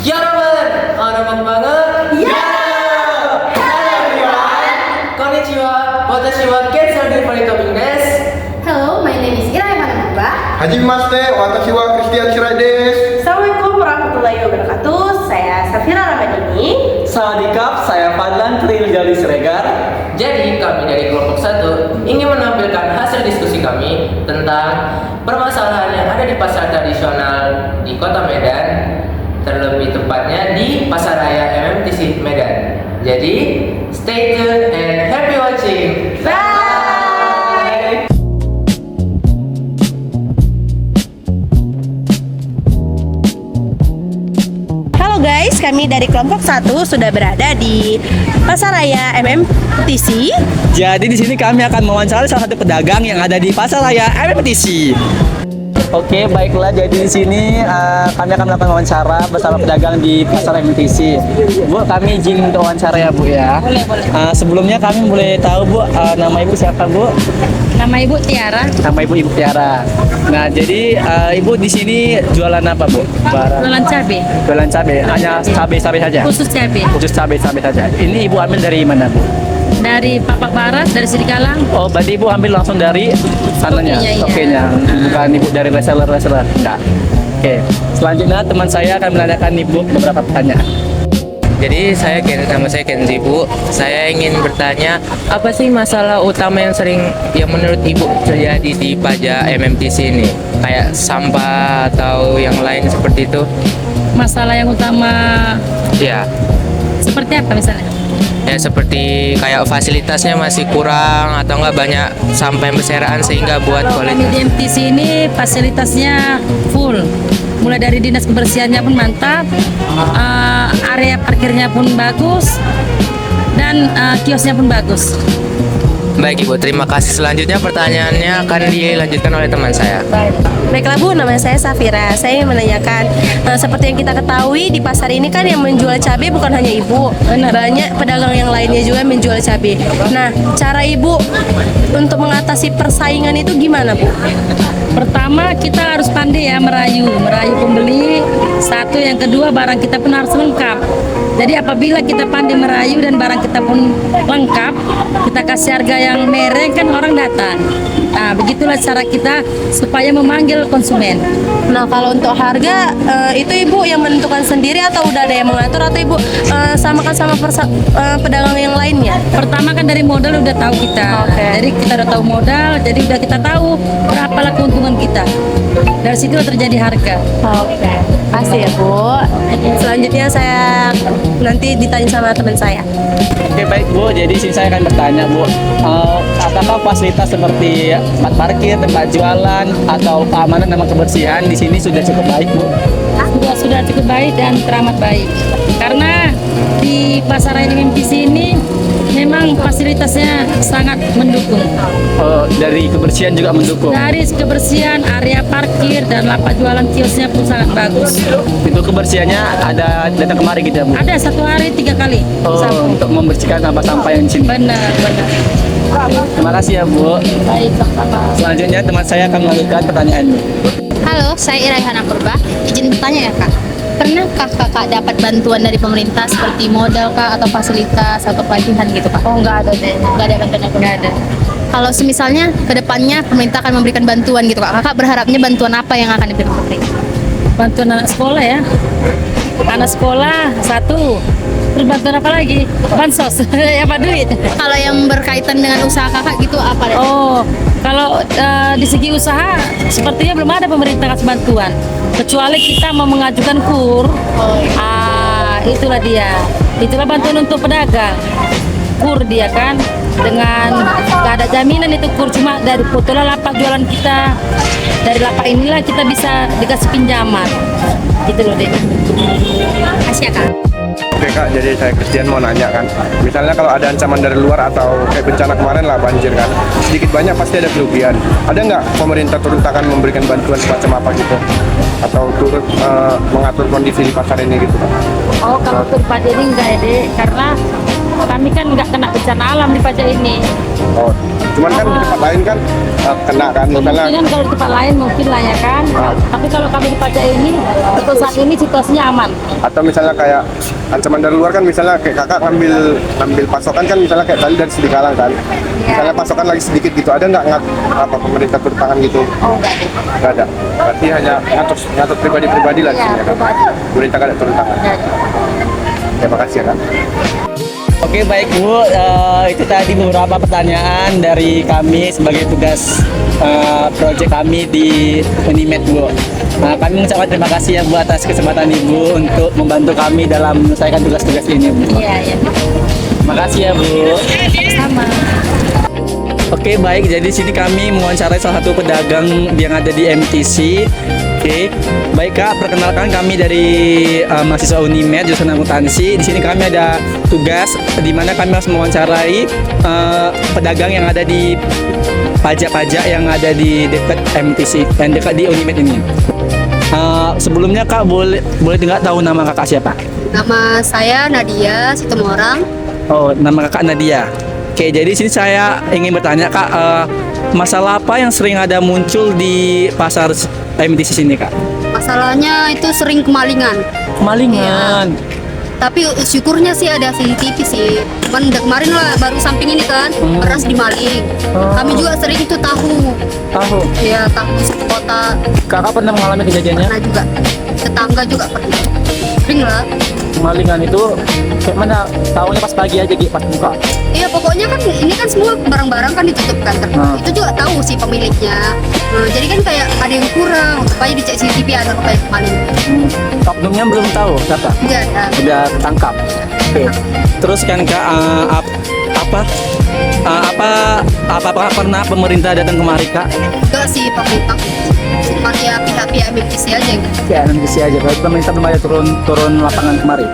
여러분, 오랜만 banget. Ya! Hello everyone! Konnichiwa, watashi wa Kensan Delivery Coming desu. Hello, my name is Ira Yamanakura. Hajimashite, watashi wa Christian Shirai desu. Assalamualaikum warahmatullahi wabarakatuh. Saya Safira Ramadini. Sawadikap, saya Fadlan Triwijali Siregar. Jadi kami dari kelompok 1 ingin menampilkan hasil diskusi kami tentang permasalahan yang ada di pasar tradisional di Kota Medan, terlebih tepatnya di Pasar Raya MMTC Medan. Jadi stay tuned and happy watching. Bye. Halo guys, kami dari kelompok 1 sudah berada di Pasar Raya MMTC. Jadi di sini kami akan mewawancarai salah satu pedagang yang ada di Pasar Raya MMTC. Oke, baiklah. Jadi di sini kami akan melakukan wawancara bersama pedagang di Pasar MMTC. Bu, kami izin untuk wawancara ya, Bu ya. Boleh. Sebelumnya kami boleh tahu, Bu, nama Ibu siapa, Bu? Nama Ibu Tiara. Nama Ibu Tiara. Nah, jadi Ibu di sini jualan apa, Bu? Jualan cabai. Jualan cabai. Hanya cabai-cabai saja. Khusus cabai. Khusus cabai-cabai saja. Ini Ibu ambil dari mana, Bu? Dari Papak Barat, dari Sirikalang. Oh, berarti Ibu ambil langsung dari sananya, Tokenya, iya. tokenya. Bukan Ibu dari reseller. Enggak. Oke. Selanjutnya teman saya akan menanyakan Ibu beberapa pertanyaan. Jadi nama saya Kenzi, Bu. Saya ingin bertanya, apa sih masalah utama yang menurut Ibu terjadi di pajak MMTC ini? Kayak sampah atau yang lain seperti itu? Masalah yang utama Ya, seperti apa misalnya? ya seperti kayak fasilitasnya masih kurang atau enggak banyak sampah yang berserakan sehingga buat Kalau kami kualitas. di MTC ini fasilitasnya full. Mulai dari dinas kebersihannya pun mantap, area parkirnya pun bagus, dan kiosnya pun bagus. Baik Ibu, terima kasih. Selanjutnya pertanyaannya akan dilanjutkan oleh teman saya. Baiklah Bu, nama saya Safira. Saya ingin menanyakan, seperti yang kita ketahui di pasar ini kan yang menjual cabai bukan hanya Ibu, banyak pedagang yang lainnya juga menjual cabai. Nah, cara Ibu untuk mengatasi persaingan itu gimana Bu? Pertama kita harus pandai ya merayu pembeli. Satu, yang kedua barang kita pun harus lengkap. Jadi apabila kita pandai merayu dan barang kita pun lengkap, kita kasih harga yang mereng kan orang datang. Nah, begitulah cara kita supaya memanggil konsumen. Nah, kalau untuk harga itu Ibu yang menentukan sendiri atau udah ada yang mengatur atau Ibu samakan sama pedagang yang lainnya? Pertama kan dari modal udah tahu kita. Oke. Jadi kita udah tahu modal, jadi udah kita tahu berapalah keuntungan kita. Dari situ terjadi harga. Oke, kasih ya Bu. Selanjutnya saya nanti ditanya sama teman saya. Oke, baik Bu. Jadi sini saya akan bertanya, Bu. Apakah fasilitas seperti tempat parkir, tempat jualan, atau keamanan dan kebersihan di sini sudah cukup baik, Bu? Sudah cukup baik dan teramat baik. Karena di pasar raya MMTC ini memang fasilitasnya sangat mendukung. Dari kebersihan juga mendukung. Dari kebersihan, area parkir dan lapak jualan kiosnya pun sangat bagus. Itu kebersihannya ada datang kemari gitu ya, Bu? Ada 1 hari 3 kali. Sampung. Untuk membersihkan sampah-sampah yang di sini. Benar. Terima kasih ya, Bu. Baik, sama-sama. Selanjutnya teman saya akan melanjutkan pertanyaannya. Halo, saya Iraihana Purba. Izin bertanya ya kak, pernahkah kakak dapat bantuan dari pemerintah seperti modal kak atau fasilitas atau pelatihan gitu kak? Oh, enggak ada deh. Nggak ada bantuan apa? Nggak ada. Kalau semisalnya kedepannya pemerintah akan memberikan bantuan gitu kak, kakak berharapnya bantuan apa yang akan diberikan pemerintah? Bantuan anak sekolah ya. Anak sekolah 1. Terus bantuan apa lagi? Bansos. Apa duit? Kalau yang berkaitan dengan usaha kakak gitu apa? Oh, kalau di segi usaha sepertinya belum ada pemerintah kasih bantuan. Kecuali kita mau mengajukan kur. Itulah dia. Itulah bantuan untuk pedagang. Kur dia kan dengan gak ada jaminan itu kur, cuma dari fotolah lapak jualan kita. Dari lapak inilah kita bisa dikasih pinjaman. Gitu loh, Dek. Kasih ya kak. Oke Kak, jadi saya Christian mau nanya kan, misalnya kalau ada ancaman dari luar atau kayak bencana kemarin lah banjir kan, sedikit banyak pasti ada kerugian. Ada nggak pemerintah turun tangan memberikan bantuan semacam apa gitu? atau turut mengatur kondisi di pasar ini gitu Pak? Oh, kalau untuk pajak ini enggak ya, Dek. Karena kami kan nggak kena bencana alam di pajak ini. Oh, cuman kan di tempat lain kan kena kan misalnya. Mungkin kalau di tempat lain mungkin lah ya kan. Tapi kalau kami di pajak ini, untuk saat ini situasinya aman. Atau misalnya kayak ancaman dari luar kan, misalnya kayak kakak ngambil pasokan kan, misalnya kayak tadi dari Sidikalang kan, misalnya pasokan lagi sedikit gitu, ada nggak apa pemerintah turun tangan gitu? Oh, Nggak ada. Berarti hanya ngatur pribadi-pribadi lah di sini ya kan. Pemerintah nggak ada turun tangan. Terima kasih ya kan. Oke baik Bu, itu tadi beberapa pertanyaan dari kami sebagai tugas proyek kami di Unimed Bu. Kami mengucapkan terima kasih ya Bu atas kesempatan Ibu untuk membantu kami dalam menyelesaikan tugas-tugas ini Bu. iya, iya. Terima kasih ya Bu. Sama. Oke baik, jadi sini kami mewawancarai salah satu pedagang yang ada di MTC. Oke, baik Kak, perkenalkan kami dari mahasiswa Unimed jurusan akuntansi. Di sini kami ada tugas di mana kami harus mewawancarai pedagang yang ada di pajak-pajak yang ada di dekat MTC dan dekat di Unimed ini. Sebelumnya Kak, boleh nggak tahu nama Kakak siapa? Nama saya Nadia Situmorang. Oh, nama Kakak Nadia. Oke, jadi sini saya ingin bertanya Kak, masalah apa yang sering ada muncul di pasar MTC sini Kak? Masalahnya itu sering kemalingan. Kemalingan. Tapi syukurnya sih ada CCTV sih. Cuman udah kemarin lah baru samping ini kan beras dimaling. Kami juga sering tuh tahu. Tahu. Ya tahu sekota. Kakak pernah mengalami kejadiannya? Pernah juga. Tetangga juga pernah. Sering lah. Kemalingan itu kayak mana? Tahunya pas pagi aja gitu, pas buka. Iya pokoknya kan ini kan semua barang-barang kan ditutup kan. Itu juga tahu sih pemiliknya. Jadi kan kayak ada yang kurang. Supaya dicek CCTV ada apa yang kemaling. Oknumnya belum tahu siapa? Enggak ada. Udah ketangkap. Oke. Terus kan Kak, apakah pernah pemerintah datang kemari Kak? Enggak sih pemerintah. Cuma ya pihak-pihak MTC aja gitu. Ya, nanti aja. Berarti pemerintah belum ada turun lapangan kemari.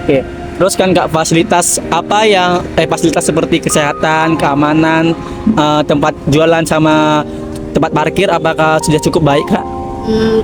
Oke. Terus kan Kak, fasilitas apa yang fasilitas seperti kesehatan, keamanan, tempat jualan sama tempat parkir apakah sudah cukup baik Kak?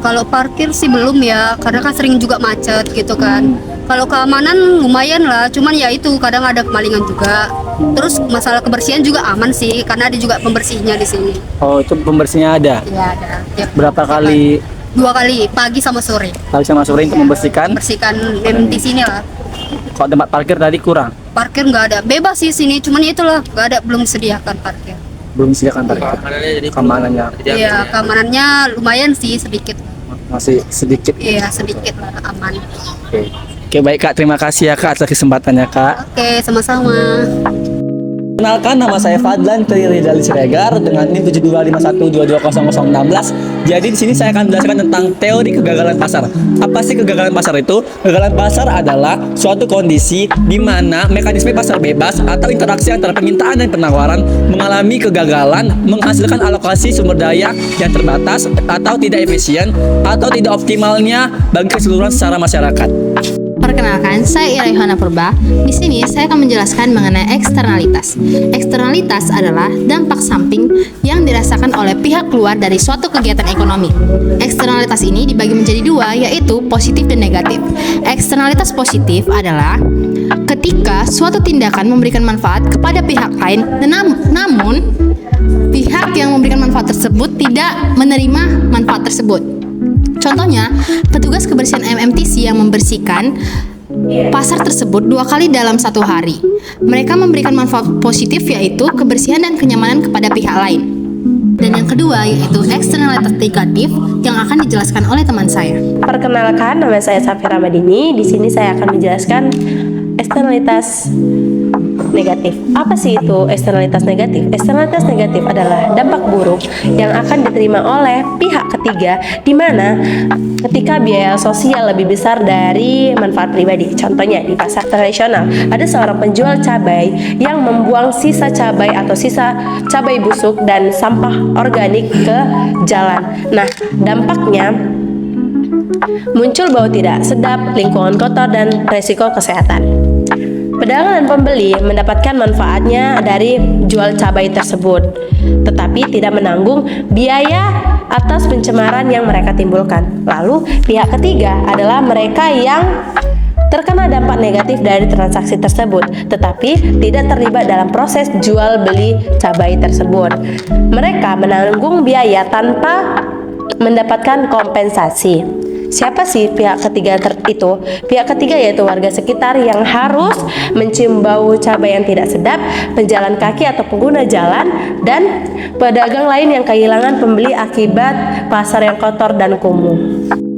Kalau parkir sih belum ya, karena kan sering juga macet gitu kan. Kalau keamanan lumayan lah, cuman ya itu kadang ada kemalingan juga. Terus masalah kebersihan juga aman sih, karena ada juga pembersihnya di sini. Oh, itu pembersihnya ada. Ya ada. Ya, Berapa kali? 2 kali, pagi sama sore. Kali sama sore untuk membersihkan? Bersihkan di sini lah. Kalau tempat parkir tadi kurang? Parkir nggak ada, bebas sih sini, cuman ya itulah nggak ada, belum disediakan parkir. Belum disediakan parkir. Keamanannya? Iya, keamanannya lumayan sih sedikit. Masih sedikit. Iya sedikit lah aman. Oke baik Kak, terima kasih ya Kak atas kesempatannya Kak. Oke sama-sama. Kenalkan, nama saya Fadlan Tri Rizal Siregar dengan NIM 7251220016. Jadi di sini saya akan menjelaskan tentang teori kegagalan pasar. Apa sih kegagalan pasar itu? Kegagalan pasar adalah suatu kondisi di mana mekanisme pasar bebas atau interaksi antara permintaan dan penawaran mengalami kegagalan, menghasilkan alokasi sumber daya yang terbatas atau tidak efisien atau tidak optimalnya bagi keseluruhan secara masyarakat. Perkenalkan, saya Ira Yohana Purba. Di sini saya akan menjelaskan mengenai eksternalitas. Eksternalitas adalah dampak samping yang dirasakan oleh pihak luar dari suatu kegiatan ekonomi. Eksternalitas ini dibagi menjadi 2, yaitu positif dan negatif. Eksternalitas positif adalah ketika suatu tindakan memberikan manfaat kepada pihak lain, namun pihak yang memberikan manfaat tersebut tidak menerima manfaat tersebut. Contohnya, petugas kebersihan MMTC yang membersihkan pasar tersebut 2 kali dalam 1 hari. Mereka memberikan manfaat positif yaitu kebersihan dan kenyamanan kepada pihak lain. Dan yang kedua yaitu eksternalitas negatif yang akan dijelaskan oleh teman saya. Perkenalkan, nama saya Safira Madini. Di sini saya akan menjelaskan eksternalitas negatif. Apa sih itu eksternalitas negatif? Eksternalitas negatif adalah dampak buruk yang akan diterima oleh pihak ketiga, di mana ketika biaya sosial lebih besar dari manfaat pribadi. Contohnya di pasar tradisional, ada seorang penjual cabai yang membuang sisa cabai atau sisa cabai busuk dan sampah organik ke jalan. Nah, dampaknya muncul bau tidak sedap, lingkungan kotor, dan resiko kesehatan. Pedagang dan pembeli mendapatkan manfaatnya dari jual cabai tersebut, tetapi tidak menanggung biaya atas pencemaran yang mereka timbulkan. Lalu pihak ketiga adalah mereka yang terkena dampak negatif dari transaksi tersebut, tetapi tidak terlibat dalam proses jual beli cabai tersebut. Mereka menanggung biaya tanpa mendapatkan kompensasi. Siapa sih pihak ketiga itu? Pihak ketiga yaitu warga sekitar yang harus mencium bau cabai yang tidak sedap, pejalan kaki atau pengguna jalan, dan pedagang lain yang kehilangan pembeli akibat pasar yang kotor dan kumuh.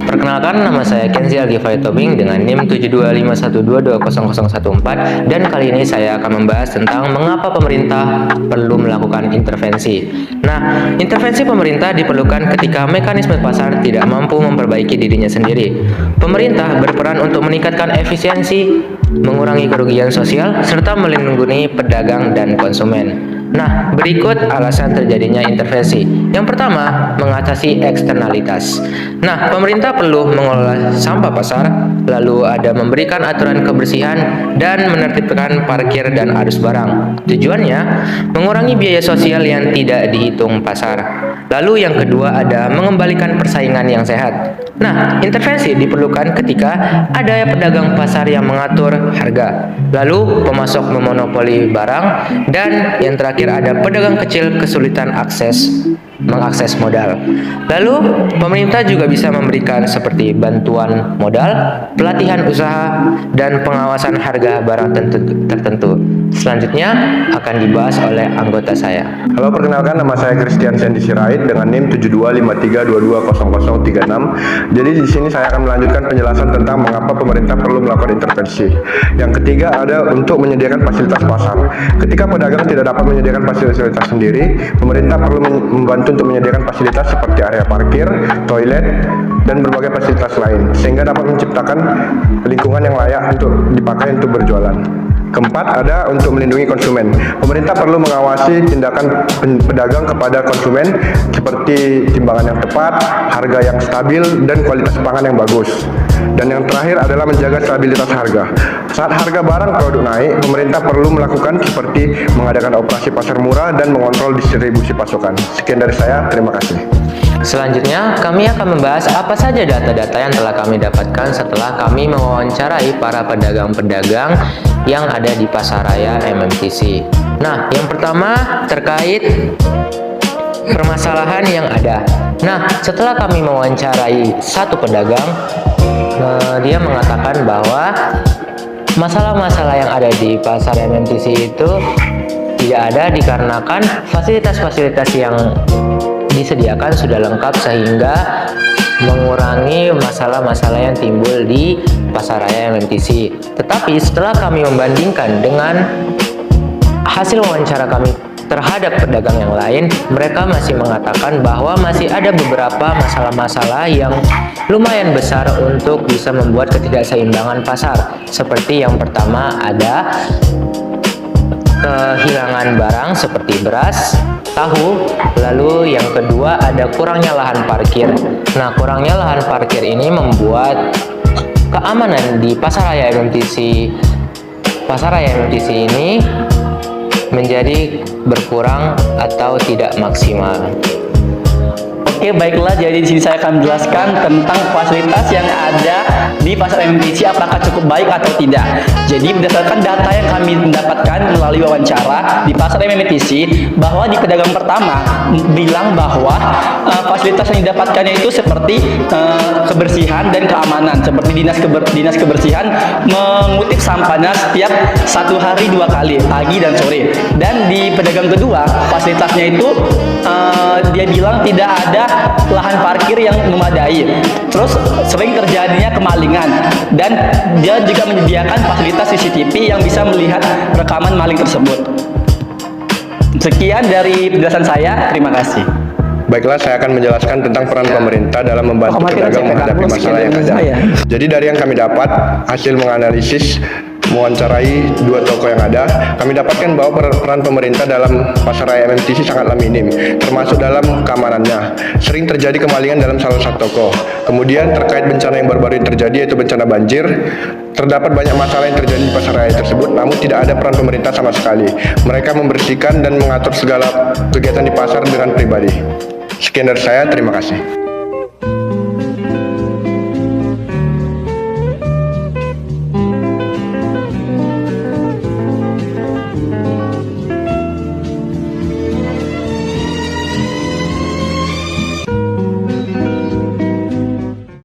Perkenalkan, nama saya Kenzi Algifai Tobing dengan NIM 72512200014, dan kali ini saya akan membahas tentang mengapa pemerintah perlu melakukan intervensi. Nah, intervensi pemerintah diperlukan ketika mekanisme pasar tidak mampu memperbaiki dirinya sendiri. Pemerintah berperan untuk meningkatkan efisiensi, mengurangi kerugian sosial, serta melindungi pedagang dan konsumen. Nah, berikut alasan terjadinya intervensi. Yang pertama, mengatasi eksternalitas. Nah, pemerintah perlu mengelola sampah pasar, lalu ada memberikan aturan kebersihan dan menertibkan parkir dan arus barang. Tujuannya, mengurangi biaya sosial yang tidak dihitung pasar. Lalu yang kedua ada mengembalikan persaingan yang sehat. Nah, intervensi diperlukan ketika ada pedagang pasar yang mengatur harga, lalu pemasok memonopoli barang, dan yang terakhir ada pedagang kecil kesulitan mengakses modal. Lalu, pemerintah juga bisa memberikan seperti bantuan modal, pelatihan usaha, dan pengawasan harga barang tertentu. Selanjutnya akan dibahas oleh anggota saya. Halo, perkenalkan, nama saya Christian Sandy Sirait dengan NIM 72532200036. Jadi di sini saya akan melanjutkan penjelasan tentang mengapa pemerintah perlu melakukan intervensi. Yang ketiga ada untuk menyediakan fasilitas pasar. Ketika pedagang tidak dapat menyediakan fasilitas sendiri, pemerintah perlu membantu untuk menyediakan fasilitas seperti area parkir, toilet, dan berbagai fasilitas lain, sehingga dapat menciptakan lingkungan yang layak untuk dipakai untuk berjualan. Keempat, ada untuk melindungi konsumen. Pemerintah perlu mengawasi tindakan pedagang kepada konsumen seperti timbangan yang tepat, harga yang stabil, dan kualitas pangan yang bagus. Dan yang terakhir adalah menjaga stabilitas harga. Saat harga barang produk naik, pemerintah perlu melakukan seperti mengadakan operasi pasar murah dan mengontrol distribusi pasokan. Sekian dari saya, terima kasih. Selanjutnya, kami akan membahas apa saja data-data yang telah kami dapatkan setelah kami mewawancarai para pedagang-pedagang yang ada di Pasaraya MMTC. Nah, yang pertama terkait permasalahan yang ada. Nah, setelah kami mewawancarai satu pedagang, dia mengatakan bahwa masalah-masalah yang ada di pasar MMTC itu tidak ada dikarenakan fasilitas-fasilitas yang disediakan sudah lengkap sehingga mengurangi masalah-masalah yang timbul di Pasaraya MMTC. Tetapi setelah kami membandingkan dengan hasil wawancara kami terhadap pedagang yang lain, mereka masih mengatakan bahwa masih ada beberapa masalah-masalah yang lumayan besar untuk bisa membuat ketidakseimbangan pasar. Seperti yang pertama ada kehilangan barang seperti beras, tahu, lalu yang kedua ada kurangnya lahan parkir. Nah, kurangnya lahan parkir ini membuat keamanan di Pasaraya MMTC ini menjadi berkurang atau tidak maksimal. Oke, baiklah, jadi di sini saya akan menjelaskan tentang fasilitas yang ada di pasar MMTC apakah cukup baik atau tidak. Jadi berdasarkan data yang kami mendapatkan melalui wawancara di pasar MMTC, bahwa di pedagang pertama bilang bahwa fasilitas yang didapatkannya itu seperti kebersihan dan keamanan. Seperti dinas kebersihan mengutip sampahnya setiap 1 hari 2 kali, pagi dan sore. Dan di pedagang kedua fasilitasnya itu dia bilang tidak ada lahan parkir yang memadai, terus sering terjadinya kemalingan, dan dia juga menyediakan fasilitas CCTV yang bisa melihat rekaman maling tersebut. Sekian dari penjelasan saya, terima kasih. Baiklah, saya akan menjelaskan tentang peran pemerintah dalam membantu pedagang menghadapi masalah yang ada. Jadi dari yang kami dapat, hasil menganalisis mewawancarai 2 toko yang ada, kami dapatkan bahwa peran pemerintah dalam Pasaraya MMTC sangatlah minim, termasuk dalam keamanannya. Sering terjadi kemalingan dalam salah satu toko. Kemudian terkait bencana yang baru-baru ini terjadi, yaitu bencana banjir, terdapat banyak masalah yang terjadi di pasaraya tersebut, namun tidak ada peran pemerintah sama sekali. Mereka membersihkan dan mengatur segala kegiatan di pasar dengan pribadi. Sekian dari saya, terima kasih.